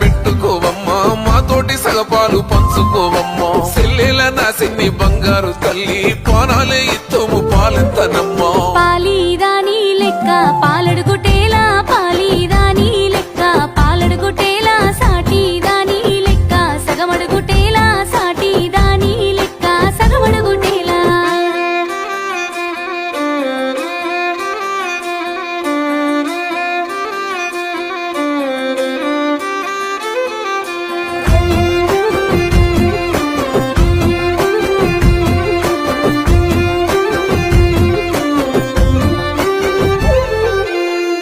పెట్టుకోవమ్మా మాతోటి సగపాలు పంచుకోవమ్మా సెల్లెల నా సిన్ని బంగారు తల్లి పానాలే ఇత్తము పాలెత్తనమ్మా పాలీదాని లెక్క పాలడుగుటేలా పాలీదాని లెక్క పాలడుగుటేలా సాటిదాని లెక్క సగమడుగుటేలా సాటిదాని లెక్క సగమడుగుటేలా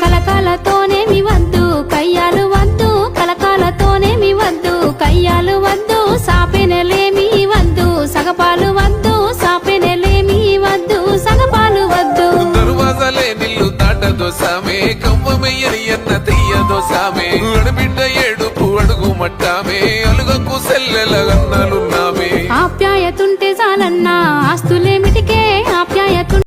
కలకాలతోనేమి వద్దు కయ్యాలు వద్దు కలకాలతోనేమి వద్దు కయ్యాలు వద్దు సాపెనలేమి వద్దు సగపాలు వద్దు సాపెనలేమి వద్దు సగపాలు వద్దు దర్వాజలే నిల్లు దాటదో సామే కవ్వమెయ్యని ఎన్న తెయ్యదో సామే అడబిడ్డ ఏడుపు అడుగు మట్టామే